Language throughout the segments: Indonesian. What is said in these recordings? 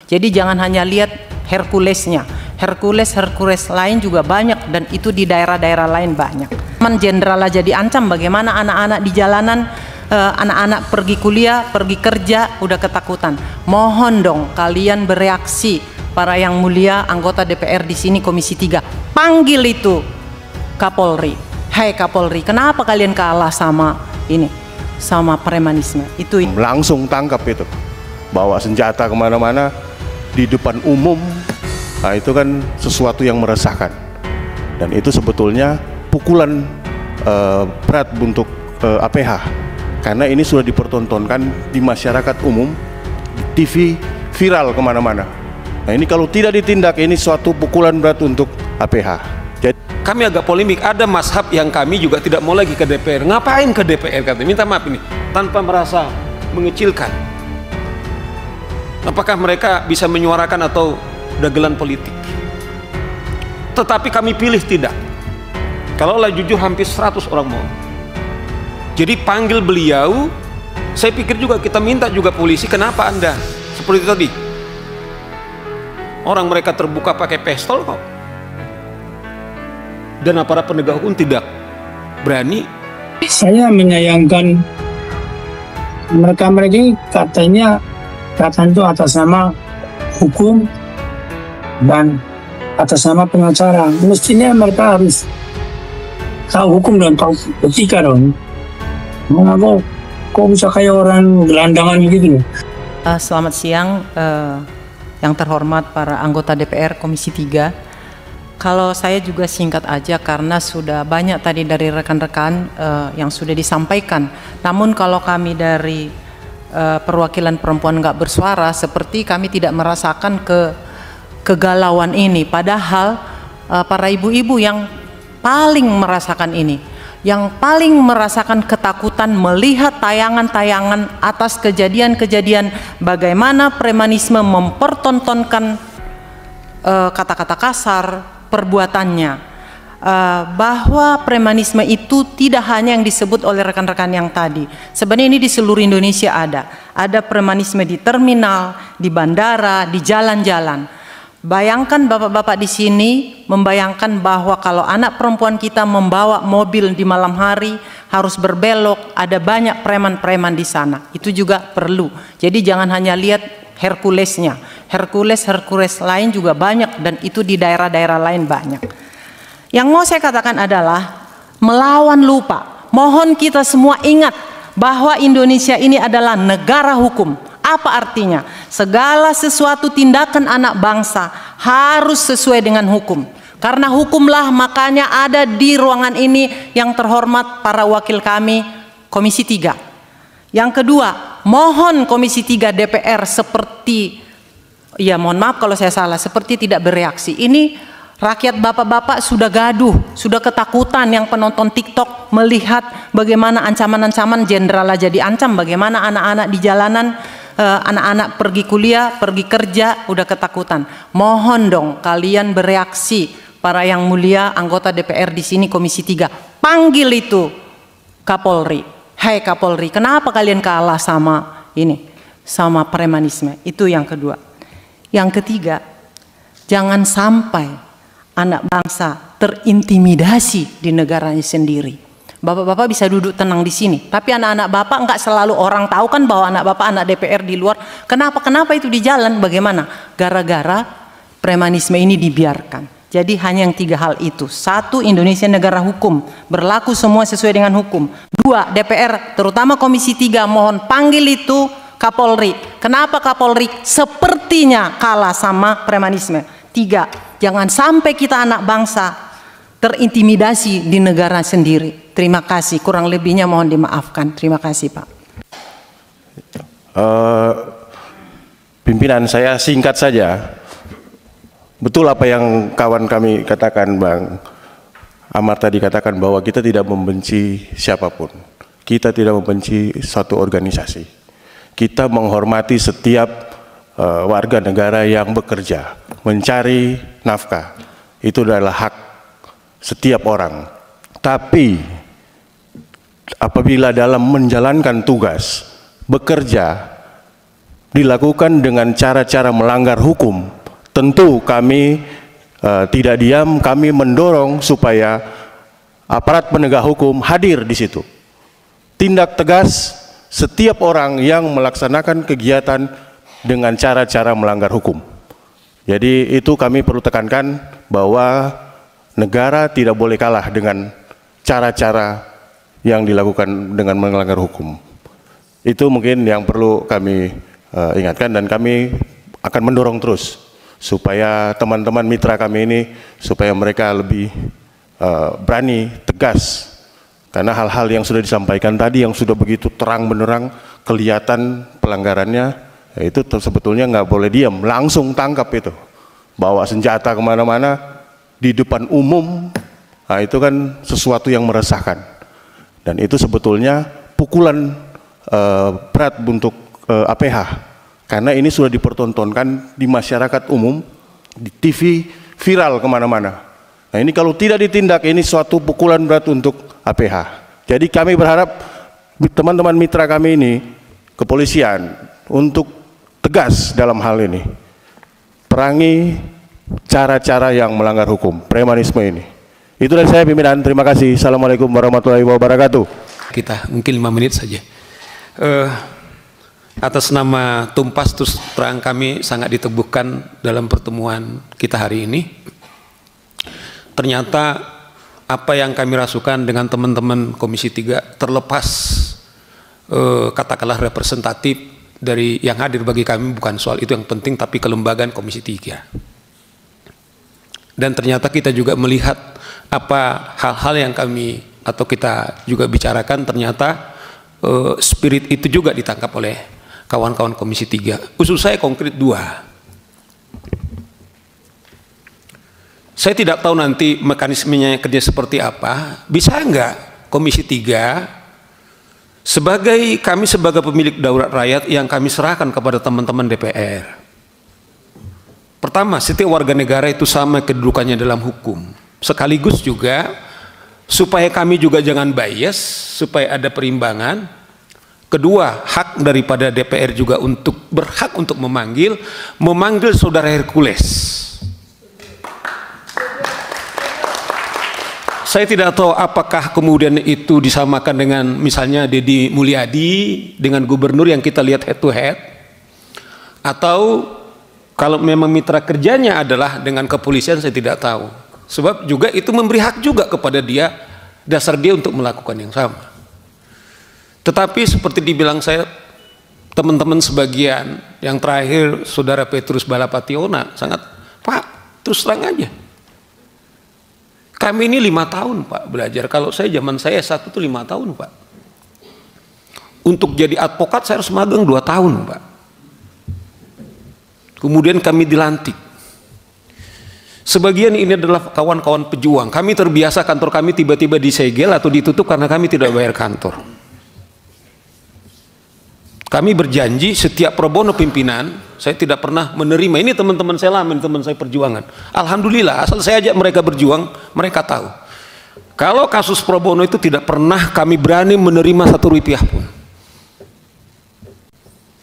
Jadi jangan hanya lihat Herculesnya, Hercules lain juga banyak, dan itu di daerah-daerah lain banyak. Jenderal aja diancam, bagaimana anak-anak di jalanan, anak-anak pergi kuliah, pergi kerja, udah ketakutan. Mohon dong kalian bereaksi, para yang mulia anggota DPR di sini Komisi 3, panggil itu Kapolri. Hai Kapolri, kenapa kalian kalah sama ini, sama premanisme? Itu langsung tangkap itu, bawa senjata kemana-mana di depan umum. Nah, itu kan sesuatu yang meresahkan, dan itu sebetulnya pukulan berat untuk APH, karena ini sudah dipertontonkan di masyarakat umum, di TV, viral kemana-mana. Nah, ini kalau tidak ditindak, ini suatu pukulan berat untuk APH. Jadi kami agak polemik, ada mazhab yang kami juga tidak mau lagi ke DPR. Ngapain ke DPR, katanya, minta maaf ini, tanpa merasa mengecilkan. Apakah mereka bisa menyuarakan atau dagelan politik? Tetapi kami pilih tidak. Kalaulah jujur, hampir 100 orang mau. Jadi panggil beliau, saya pikir juga kita minta juga polisi, kenapa Anda seperti tadi? Orang mereka terbuka pakai pistol kok. Dan aparat penegak hukum tidak berani. Saya menyayangkan mereka ini katanya itu atas nama hukum dan atas nama pengacara. Mestinya mereka harus tahu hukum dan tahu etika dong. Mengapa kok bisa kayak orang gelandangan gitu? Selamat siang yang terhormat para anggota DPR Komisi 3. Kalau saya juga singkat aja karena sudah banyak tadi dari rekan-rekan yang sudah disampaikan. Namun kalau kami dari perwakilan perempuan nggak bersuara, seperti kami tidak merasakan kegalauan ini. Padahal para ibu-ibu yang paling merasakan ini, yang paling merasakan ketakutan melihat tayangan-tayangan atas kejadian-kejadian bagaimana premanisme mempertontonkan kata-kata kasar, perbuatannya, bahwa premanisme itu tidak hanya yang disebut oleh rekan-rekan yang tadi. Sebenarnya ini di seluruh Indonesia ada premanisme di terminal, di bandara, di jalan-jalan. Bayangkan bapak-bapak di sini membayangkan bahwa kalau anak perempuan kita membawa mobil di malam hari harus berbelok, ada banyak preman-preman di sana. Itu juga perlu. Jadi jangan hanya lihat Herculesnya, Hercules lain juga banyak, dan itu di daerah-daerah lain banyak. Yang mau saya katakan adalah melawan lupa. Mohon kita semua ingat bahwa Indonesia ini adalah negara hukum. Apa artinya? Segala sesuatu tindakan anak bangsa harus sesuai dengan hukum. Karena hukumlah makanya ada di ruangan ini yang terhormat para wakil kami Komisi 3. Yang kedua, mohon Komisi 3 DPR seperti, ya mohon maaf kalau saya salah, seperti tidak bereaksi. Ini rakyat bapak-bapak sudah gaduh, sudah ketakutan, yang penonton TikTok melihat bagaimana ancaman-ancaman, jenderal aja diancam, bagaimana anak-anak di jalanan, anak-anak pergi kuliah, pergi kerja, udah ketakutan. Mohon dong kalian bereaksi, para yang mulia anggota DPR di sini Komisi 3, panggil itu Kapolri. Hai Kapolri, kenapa kalian kalah sama ini, sama premanisme? Itu yang kedua. Yang ketiga, jangan sampai anak bangsa terintimidasi di negaranya sendiri. Bapak-bapak bisa duduk tenang di sini, tapi anak-anak bapak nggak selalu orang tahu kan bahwa anak bapak anak DPR di luar. Kenapa itu di jalan? Bagaimana? Gara-gara premanisme ini dibiarkan. Jadi hanya yang 3 hal itu. 1, Indonesia negara hukum, berlaku semua sesuai dengan hukum. 2, DPR terutama Komisi 3 mohon panggil itu Kapolri. Kenapa Kapolri sepertinya kalah sama premanisme? 3, jangan sampai kita anak bangsa terintimidasi di negara sendiri. Terima kasih, kurang lebihnya mohon dimaafkan. Terima kasih Pak. Pimpinan, saya singkat saja. Betul apa yang kawan kami katakan, Bang Amar tadi katakan, bahwa kita tidak membenci siapapun. Kita tidak membenci suatu organisasi. Kita menghormati setiap warga negara yang bekerja, mencari nafkah. Itu adalah hak setiap orang. Tapi apabila dalam menjalankan tugas, bekerja dilakukan dengan cara-cara melanggar hukum, tentu kami tidak diam, kami mendorong supaya aparat penegak hukum hadir di situ. Tindak tegas setiap orang yang melaksanakan kegiatan dengan cara-cara melanggar hukum. Jadi itu kami perlu tekankan bahwa negara tidak boleh kalah dengan cara-cara yang dilakukan dengan melanggar hukum. Itu mungkin yang perlu kami ingatkan, dan kami akan mendorong terus supaya teman-teman mitra kami ini supaya mereka lebih berani, tegas, karena hal-hal yang sudah disampaikan tadi yang sudah begitu terang benderang kelihatan pelanggarannya, ya itu sebetulnya nggak boleh diam, langsung tangkap itu, bawa senjata kemana-mana di depan umum. Nah, itu kan sesuatu yang meresahkan, dan itu sebetulnya pukulan berat untuk APH, karena ini sudah dipertontonkan di masyarakat umum, di TV, viral kemana-mana. Nah, ini kalau tidak ditindak, ini suatu pukulan berat untuk APH. Jadi kami berharap teman-teman mitra kami ini, kepolisian, untuk tegas dalam hal ini, perangi cara-cara yang melanggar hukum, premanisme ini. Itu dari saya, pimpinan. Terima kasih. Assalamualaikum warahmatullahi wabarakatuh. Kita mungkin 5 menit saja. Atas nama Tumpas terus terang kami sangat diteguhkan dalam pertemuan kita hari ini. Ternyata apa yang kami rasukan dengan teman-teman Komisi 3 terlepas katakanlah representatif dari yang hadir, bagi kami bukan soal itu yang penting, tapi kelembagaan Komisi 3. Dan ternyata kita juga melihat apa hal-hal yang kami atau kita juga bicarakan, ternyata spirit itu juga ditangkap oleh kawan-kawan Komisi 3. Usul saya konkret 2. Saya tidak tahu nanti mekanismenya kerja seperti apa. Bisa enggak Komisi 3 kami sebagai pemilik daulat rakyat yang kami serahkan kepada teman-teman DPR. Pertama, setiap warga negara itu sama kedudukannya dalam hukum. Sekaligus juga supaya kami juga jangan bias, supaya ada perimbangan. Kedua, hak daripada DPR juga untuk berhak untuk memanggil saudara Hercules. Saya tidak tahu apakah kemudian itu disamakan dengan misalnya Deddy Mulyadi dengan gubernur yang kita lihat head to head, atau kalau memang mitra kerjanya adalah dengan kepolisian, saya tidak tahu. Sebab juga itu memberi hak juga kepada dia, dasar dia untuk melakukan yang sama. Tetapi seperti dibilang saya, teman-teman sebagian, yang terakhir saudara Petrus Balapationa sangat, Pak, terus terang aja. Kami ini 5 tahun Pak belajar. Kalau zaman saya S1 itu 5 tahun Pak. Untuk jadi advokat saya harus magang 2 tahun Pak. Kemudian kami dilantik. Sebagian ini adalah kawan-kawan pejuang. Kami terbiasa kantor kami tiba-tiba disegel atau ditutup karena kami tidak bayar kantor. Kami berjanji setiap pro bono pimpinan, saya tidak pernah menerima. Ini teman-teman saya lama, teman saya perjuangan. Alhamdulillah, asal saya ajak mereka berjuang, mereka tahu. Kalau kasus pro bono itu tidak pernah kami berani menerima 1 rupiah pun.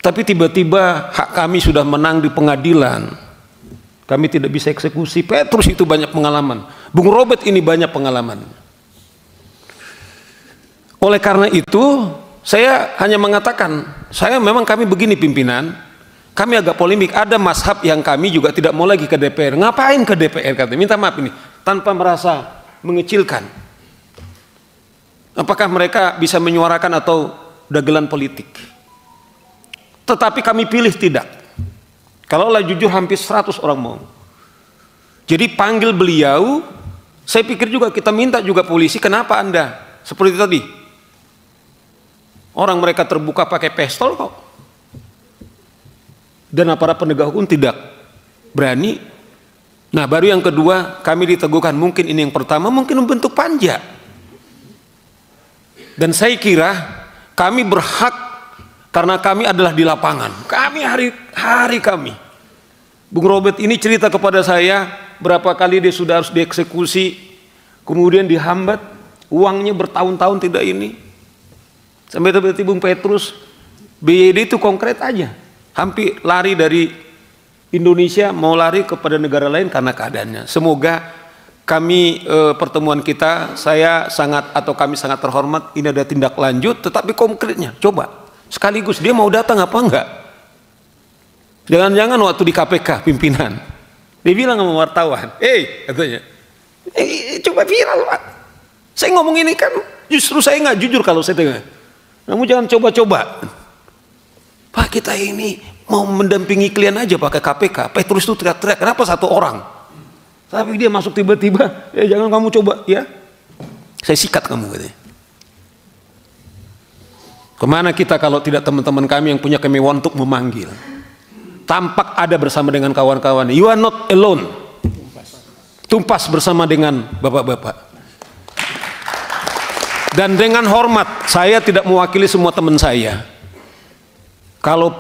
Tapi tiba-tiba hak kami sudah menang di pengadilan. Kami tidak bisa eksekusi. Petrus itu banyak pengalaman. Bung Robert ini banyak pengalaman. Oleh karena itu, saya hanya mengatakan, kami begini pimpinan, kami agak polemik. Ada mazhab yang kami juga tidak mau lagi ke DPR. Ngapain ke DPR? Katanya, minta maaf ini, tanpa merasa mengecilkan. Apakah mereka bisa menyuarakan atau dagelan politik? Tetapi kami pilih tidak. Kalaulah jujur hampir 100 orang mau. Jadi panggil beliau, saya pikir juga kita minta juga polisi, kenapa Anda? Seperti tadi. Orang mereka terbuka pakai pistol kok. Dan aparat penegak hukum tidak berani. Nah, baru yang kedua kami diteguhkan, mungkin ini yang pertama, mungkin membentuk panja. Dan saya kira kami berhak karena kami adalah di lapangan. Kami hari-hari kami. Bung Robert ini cerita kepada saya berapa kali dia sudah harus dieksekusi, kemudian dihambat, uangnya bertahun-tahun tidak ini. Sampai tiba-tiba Bung Petrus, BYD itu konkret aja. hampir lari dari Indonesia mau lari kepada negara lain karena keadaannya. Semoga kami pertemuan kita, kami sangat terhormat, ini ada tindak lanjut, tetapi konkretnya coba sekaligus dia mau datang apa enggak. Jangan-jangan waktu di KPK pimpinan dia bilang sama wartawan, katanya, coba viral Pak, saya ngomong ini kan justru saya nggak jujur kalau saya dengar. Kamu jangan coba-coba. Pak, kita ini mau mendampingi klien aja pakai KPK. Petrus itu teriak-teriak, kenapa satu orang? Tapi dia masuk tiba-tiba, jangan kamu coba, ya. Saya sikat kamu katanya. Kemana kita kalau tidak teman-teman kami yang punya kemewahan untuk memanggil? Tampak ada bersama dengan kawan-kawan. You are not alone. Tumpas bersama dengan bapak-bapak. Dan dengan hormat, saya tidak mewakili semua teman saya. Kalau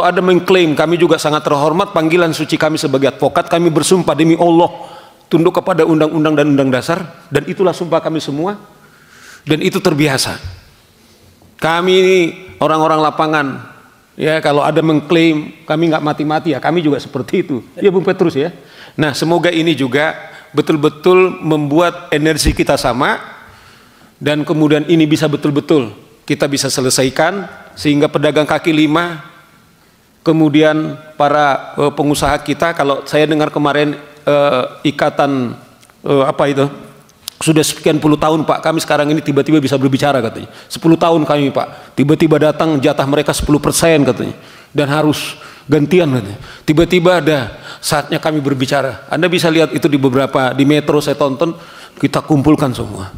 ada mengklaim, kami juga sangat terhormat, panggilan suci kami sebagai advokat, kami bersumpah demi Allah, tunduk kepada undang-undang dan undang dasar, dan itulah sumpah kami semua, dan itu terbiasa. Kami ini orang-orang lapangan, ya kalau ada mengklaim, kami nggak mati-mati ya, kami juga seperti itu. Ya Bung Petrus ya. Nah semoga ini juga betul-betul membuat energi kita sama, dan kemudian ini bisa betul-betul kita bisa selesaikan, sehingga pedagang kaki lima, kemudian para pengusaha kita, kalau saya dengar kemarin ikatan sudah sekian puluh tahun Pak, kami sekarang ini tiba-tiba bisa berbicara katanya. 10 tahun kami Pak, tiba-tiba datang jatah mereka 10% katanya, dan harus gantian katanya. Tiba-tiba ada saatnya kami berbicara. Anda bisa lihat itu di metro saya tonton, kita kumpulkan semua.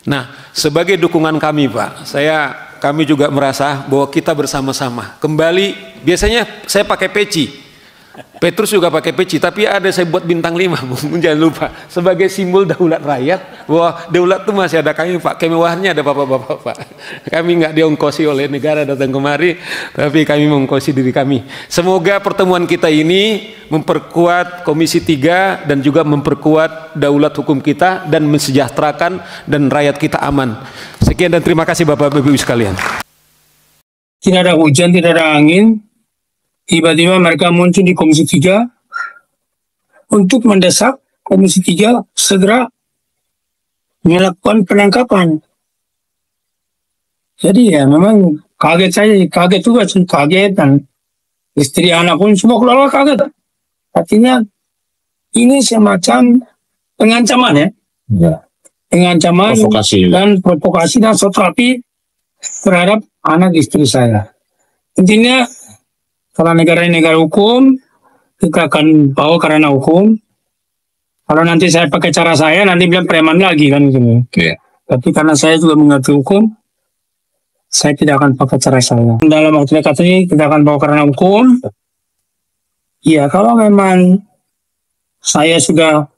Nah, sebagai dukungan kami Pak, kami juga merasa bahwa kita bersama-sama kembali. Biasanya saya pakai peci, Petrus juga pakai peci, tapi ada saya buat bintang 5, jangan lupa, sebagai simbol daulat rakyat, bahwa daulat itu masih ada kami Pak, kemewahannya ada bapak-bapak Pak. Kami nggak diongkosi oleh negara datang kemari, tapi kami mengongkosi diri kami. Semoga pertemuan kita ini memperkuat Komisi 3 dan juga memperkuat daulat hukum kita dan mensejahterakan dan rakyat kita aman. Sekian dan terima kasih Bapak-Ibu sekalian. Tidak ada hujan, tidak ada angin. Tiba-tiba mereka muncul di Komisi 3 untuk mendesak Komisi 3 segera melakukan penangkapan. Jadi ya memang kaget juga, kaget, dan istri anak pun semua keluarga kaget. Artinya ini semacam pengancaman ya. Pengancaman provokasi dan sotrapi terhadap anak istri saya. Intinya kalau negara ini negara hukum, kita akan bawa karena hukum. Kalau nanti saya pakai cara saya, nanti bilang preman lagi kan gitu. Okay. Tapi karena saya juga mengerti hukum, saya tidak akan pakai cara saya. Dalam waktu dekat ini kita akan bawa karena hukum. Ya kalau memang saya sudah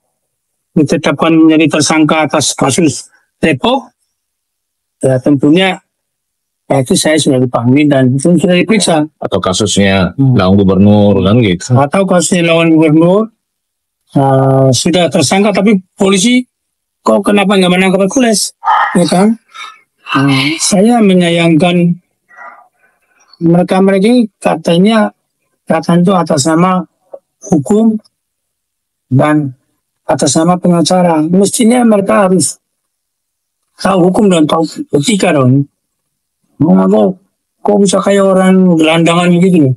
ditetapkan menjadi tersangka atas kasus Depok, ya tentunya itu saya sudah dipanggil dan itu sudah diperiksa. Atau kasusnya lawan gubernur kan gitu. Atau kasusnya lawan gubernur sudah tersangka, tapi polisi kok kenapa nggak menangkap Hercules, ya kan? Saya menyayangkan mereka ini katanya itu atas nama hukum dan atas nama pengacara. Mestinya mereka harus tahu hukum dan tahu etika dong. Kok bisa kayak orang gelandangan gitu.